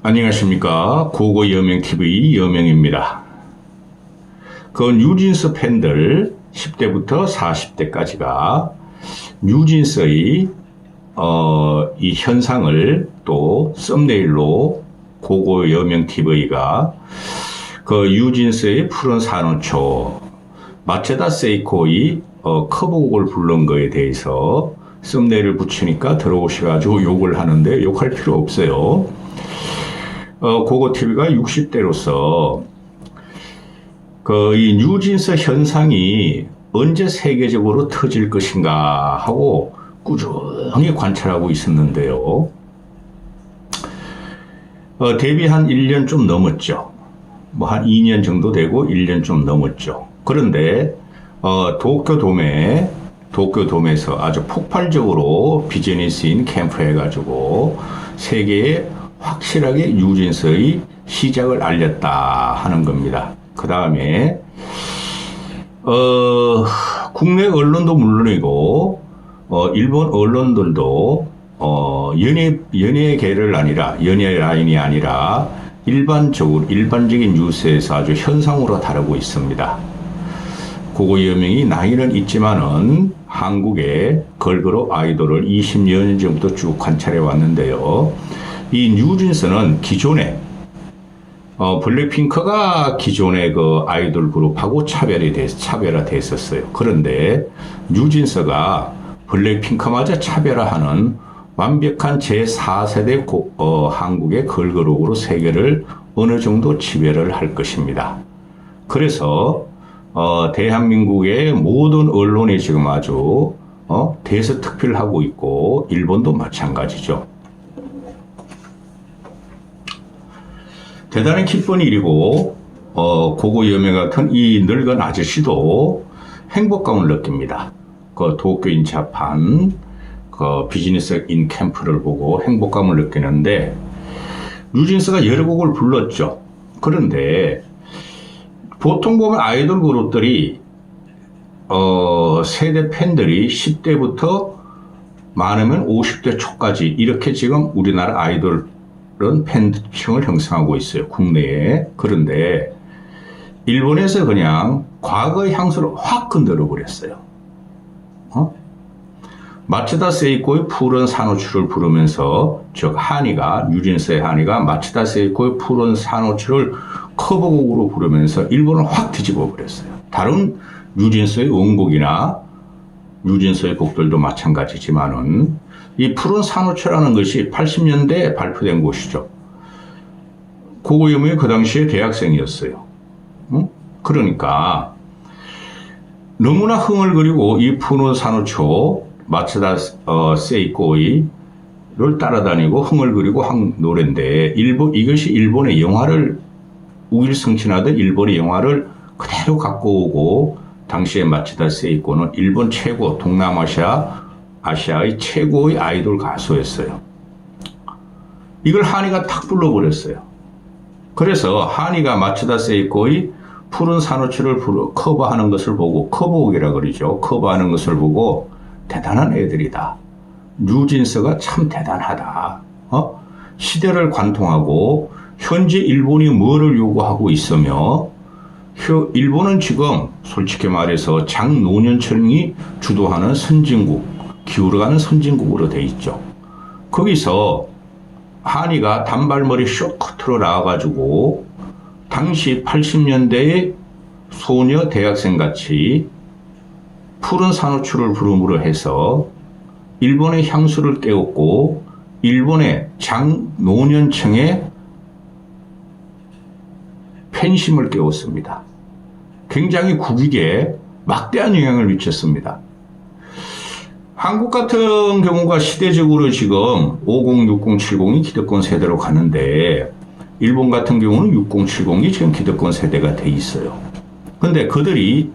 안녕하십니까. 고고 여명TV 여명입니다. 그 뉴진스 팬들 10대부터 40대까지가 뉴진스의 이 현상을 또 썸네일로 고고 여명TV가 그 뉴진스의 푸른 산호초 마체다 세이코의 커버곡을 부른 거에 대해서 썸네일을 붙이니까 들어오셔가지고 욕을 하는데 욕할 필요 없어요. 고고TV가 60대로서 이 뉴진스 현상이 언제 세계적으로 터질 것인가 하고 꾸준히 관찰하고 있었는데요. 데뷔 한 1년 좀 넘었죠. 뭐 한 2년 정도 되고 1년 좀 넘었죠. 그런데 도쿄돔에서 아주 폭발적으로 비즈니스인 캠프 해가지고 세계에 확실하게 뉴진스의 시작을 알렸다 하는 겁니다. 그 다음에 국내 언론도 물론이고 일본 언론들도 연예계를 아니라 연예 라인이 아니라 일반적인 뉴스에서 아주 현상으로 다루고 있습니다. 고고 여명이 나이는 있지만은 한국의 걸그룹 아이돌을 20년 전부터 쭉 관찰해 왔는데요. 이 뉴진스는 기존에 블랙핑크가 기존의 그 아이돌 그룹하고 차별화됐었어요. 그런데 뉴진스가 블랙핑크마저 차별화하는 완벽한 제4세대 한국의 걸그룹으로 세계를 어느 정도 지배를 할 것입니다. 그래서 대한민국의 모든 언론이 지금 아주 대서특필을 하고 있고 일본도 마찬가지죠. 대단히 기쁜 일이고 고고 여명 같은 이 늙은 아저씨도 행복감을 느낍니다. 그 도쿄인 자판 비즈니스인 캠프를 보고 행복감을 느끼는데 뉴진스가 여러 곡을 불렀죠. 그런데 보통 보면 아이돌 그룹들이 세대 팬들이 10대부터 많으면 50대 초까지 이렇게 지금 우리나라 아이돌은 팬층을 형성하고 있어요. 국내에. 그런데 일본에서 그냥 과거의 향수를 확 건드려 버렸어요. 마츠다 세이코의 푸른 산호초를 부르면서 즉 뉴진스의 한이가 마츠다 세이코의 푸른 산호초를 커버곡으로 부르면서 일본을 확 뒤집어 버렸어요. 다른 뉴진스의 원곡이나 뉴진스의 곡들도 마찬가지지만은 이 푸른 산호초라는 것이 80년대에 발표된 곳이죠. 고고 여명이 그 당시에 대학생이었어요. 그러니까 너무나 흥얼거리고 이 푸른 산호초 마츠다 세이코이를 따라다니고 흥얼거리고 한 노래인데 이것이 일본의 영화를 우일승천하던 일본의 영화를 그대로 갖고 오고 당시에 마츠다 세이코는 일본 최고 아시아의 최고의 아이돌 가수였어요. 이걸 한이가 탁 불러버렸어요. 그래서 한이가 마츠다 세이코의 푸른 산호초를 커버하는 것을 보고 커버곡이라 그러죠. 커버하는 것을 보고 대단한 애들이다. 뉴진스가 참 대단하다. 시대를 관통하고 현재 일본이 뭐를 요구하고 있으며 일본은 지금 솔직히 말해서 장노년층이 주도하는 기울어가는 선진국으로 돼 있죠. 거기서 한이가 단발머리 쇼커트로 나와가지고 당시 80년대의 소녀 대학생같이 푸른 산호초를 부름으로 해서 일본의 향수를 깨웠고 일본의 장노년층의 팬심을 깨웠습니다. 굉장히 국익에 막대한 영향을 미쳤습니다. 한국 같은 경우가 시대적으로 지금 50, 60, 70이 기득권 세대로 가는데 일본 같은 경우는 60, 70이 지금 기득권 세대가 돼 있어요. 근데 그들이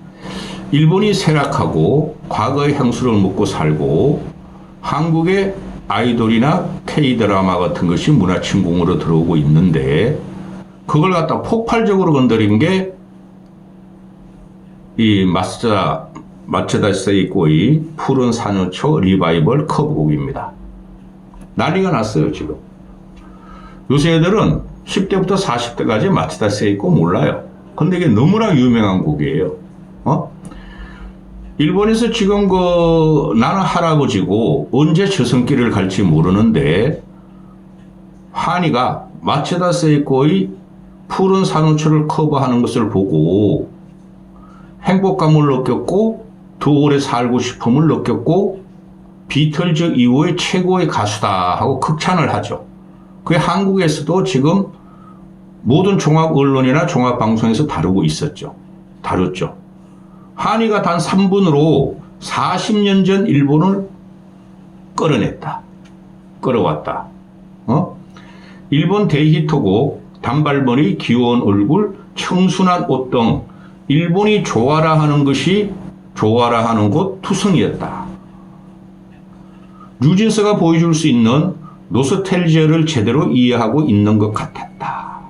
일본이 쇠락하고 과거의 향수를 먹고 살고 한국의 아이돌이나 K-드라마 같은 것이 문화침공으로 들어오고 있는데 그걸 갖다 폭발적으로 건드린 게 이 마츠다 세이코의 푸른 산호초 리바이벌 커버곡입니다. 난리가 났어요, 지금. 요새 애들은 10대부터 40대까지 마츠다 세이코 몰라요. 근데 이게 너무나 유명한 곡이에요. 일본에서 지금 나는 할아버지고 언제 저승길을 갈지 모르는데 한이가 마츠다 세이코의 푸른 산호초를 커버하는 것을 보고 행복감을 느꼈고 더 오래 살고 싶음을 느꼈고 비틀즈 이후의 최고의 가수다 하고 극찬을 하죠. 그게 한국에서도 지금 모든 종합 언론이나 종합 방송에서 다뤘죠. 한이가 단 3분으로 40년 전 일본을 끌어왔다. 일본 대히트곡 단발머리, 귀여운 얼굴, 청순한 옷 등 일본이 좋아라 하는 곳 투성이었다. 뉴진스가 보여줄 수 있는 노스텔지아를 제대로 이해하고 있는 것 같았다.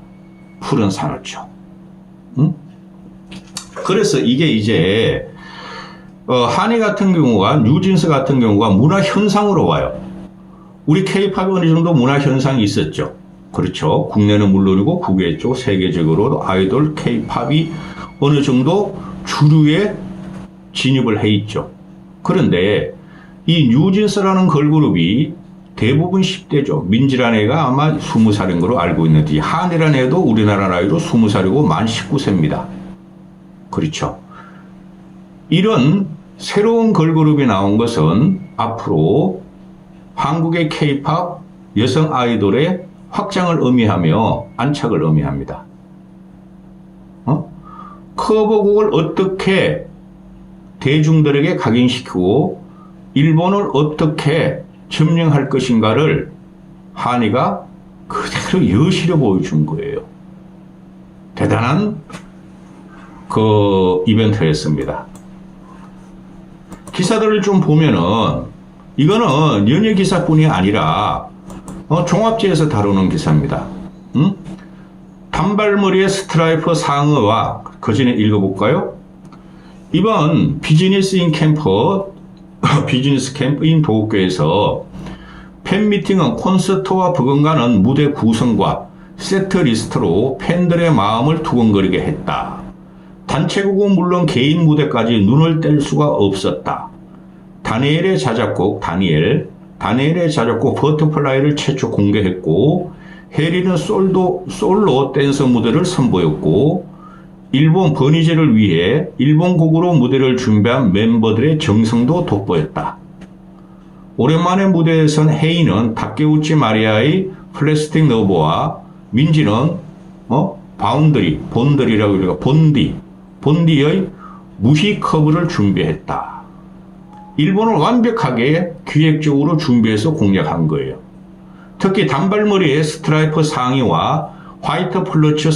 푸른 산호초. 그래서 이게 이제 한이 같은 경우가 뉴진스 같은 경우가 문화 현상으로 와요. 우리 K-팝이 어느 정도 문화 현상이 있었죠. 그렇죠. 국내는 물론이고 국외 쪽 세계적으로도 아이돌 K-팝이 어느 정도 주류에 진입을 해 있죠. 그런데 이 뉴진스라는 걸그룹이 대부분 10대죠. 민지라는 애가 아마 20살인 걸로 알고 있는데 한이라는 애도 우리나라 나이로 20살이고 만 19세입니다. 그렇죠. 이런 새로운 걸그룹이 나온 것은 앞으로 한국의 K-팝 여성 아이돌의 확장을 의미하며 안착을 의미합니다. 커버곡을 어떻게 대중들에게 각인시키고 일본을 어떻게 점령할 것인가를 한이가 그대로 여실히 보여준 거예요. 대단한 이벤트였습니다. 기사들을 좀 보면은 이거는 연예 기사뿐이 아니라 종합지에서 다루는 기사입니다. 단발머리의 스트라이프 상어와 그 전에 읽어볼까요? 이번 비즈니스 캠프인 도쿄에서 팬미팅은 콘서트와 버금가는 무대 구성과 세트 리스트로 팬들의 마음을 두근거리게 했다. 단체곡은 물론 개인 무대까지 눈을 뗄 수가 없었다. 다니엘의 자작곡 버터플라이를 최초 공개했고 해리는 솔로 댄서 무대를 선보였고 일본 버니제를 위해 일본 곡으로 무대를 준비한 멤버들의 정성도 돋보였다. 오랜만에 무대에선 헤이는 다케우치 마리아의 플라스틱 러버와 민지는 본디의 무희 커브를 준비했다. 일본을 완벽하게 기획적으로 준비해서 공략한 거예요. 특히 단발머리의 스트라이프 상의와 화이트 플리츠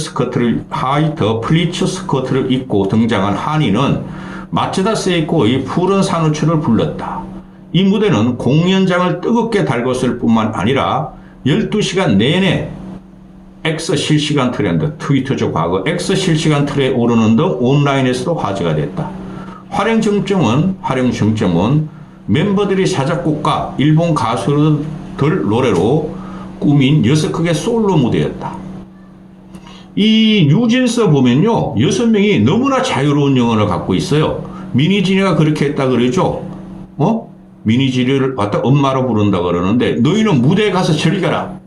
스커트를 입고 등장한 한이는 마츠다 세이코의 푸른 산호초를 불렀다. 이 무대는 공연장을 뜨겁게 달궜을 뿐만 아니라 12시간 내내 X 실시간 트렌드, 트위터죠 과거 X 실시간 틀에 오르는 등 온라인에서도 화제가 됐다. 활용 정점은 멤버들이 자작곡과 일본 가수들 노래로 꾸민 6극의 솔로 무대였다. 이 뉴진스 보면요 6명이 너무나 자유로운 영혼을 갖고 있어요. 미니지니가 그렇게 했다 그러죠. 미니지니를 왔다 엄마로 부른다 그러는데 너희는 무대에 가서 즐겨라.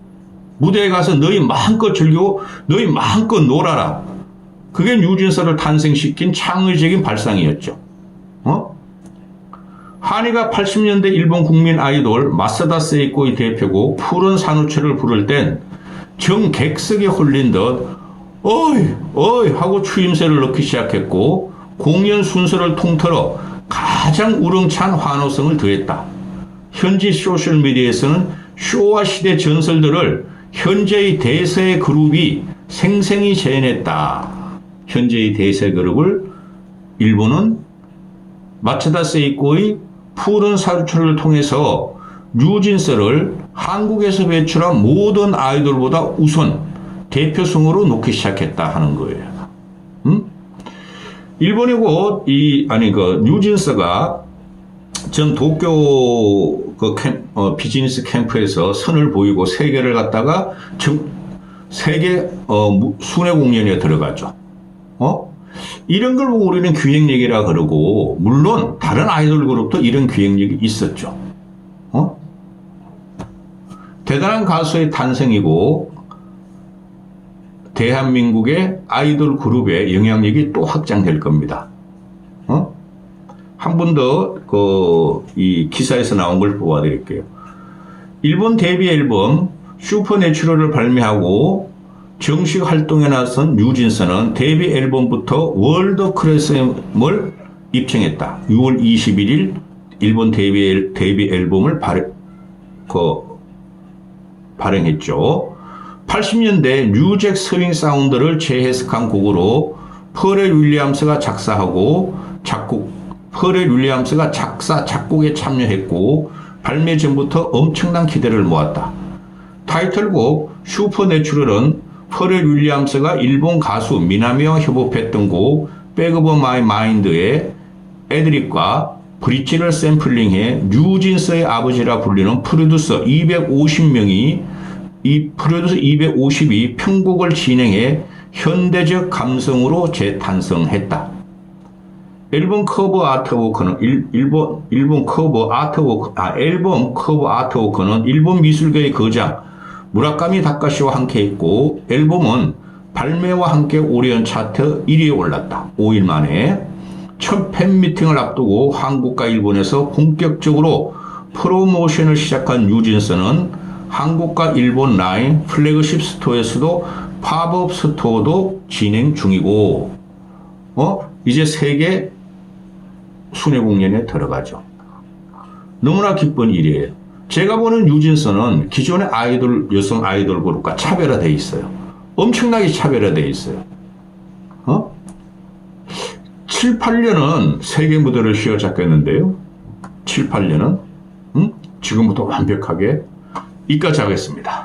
무대에 가서 너희 마음껏 즐기고 너희 마음껏 놀아라. 그게 뉴진스를 탄생시킨 창의적인 발상이었죠. 한이가 80년대 일본 국민 아이돌 마사다 세이코의 대표곡 푸른 산호초를 부를 땐 정객석에 홀린 듯 어이 하고 추임새를 넣기 시작했고 공연 순서를 통틀어 가장 우렁찬 환호성을 더했다. 현지 소셜미디어에서는 쇼와 시대 전설들을 현재의 대세 그룹이 생생히 재현했다. 현재의 대세 그룹을 일본은 마츠다 세이코의 푸른 산호초를 통해서 뉴진스를 한국에서 배출한 모든 아이돌보다 우선 대표성으로 놓기 시작했다 하는 거예요. 일본이고 뉴진스가 전 도쿄 비즈니스 캠프에서 선을 보이고 세계를 갖다가 세계 순회 공연에 들어가죠. 이런 걸 보고 우리는 기획력이라 그러고, 물론 다른 아이돌 그룹도 이런 기획력이 있었죠. 대단한 가수의 탄생이고 대한민국의 아이돌 그룹의 영향력이 또 확장될 겁니다. 한 번 더 이 기사에서 나온 걸 뽑아드릴게요. 일본 데뷔 앨범 슈퍼내추럴을 발매하고 정식 활동에 나선 뉴진스는 데뷔 앨범부터 월드 클래스임을 입증했다. 6월 21일 일본 데뷔 앨범을 발행했죠. 80년대 뉴잭 스윙 사운드를 재해석한 곡으로 퍼렐 윌리엄스가 작사하고 퍼렐 윌리엄스가 작사, 작곡에 참여했고 발매 전부터 엄청난 기대를 모았다. 타이틀곡 슈퍼내추럴은 퍼렐 윌리엄스가 일본 가수 미나미와 협업했던 곡 Back of My Mind의 애드립과 브릿지를 샘플링해 뉴진스의 아버지라 불리는 프로듀서 250명이 이 프로듀서 250이 편곡을 진행해 현대적 감성으로 재탄생했다. 앨범 커버 아트워크는 앨범 커버 아트워크는 일본 미술계의 거장 무라카미 다카시와 함께 했고 앨범은 발매와 함께 오리온 차트 1위에 올랐다. 5일 만에 첫 팬미팅을 앞두고 한국과 일본에서 본격적으로 프로모션을 시작한 뉴진스는 한국과 일본 라인 플래그십 스토어에서도 팝업 스토어도 진행 중이고 이제 세계 순회 공연에 들어가죠. 너무나 기쁜 일이에요. 제가 보는 뉴진스는 기존의 여성 아이돌 그룹과 차별화되어 있어요. 엄청나게 차별화되어 있어요. 7, 8년은 세계 무대를 휘어잡겠는데요. 7, 8년은 지금부터 완벽하게 이까지 하겠습니다.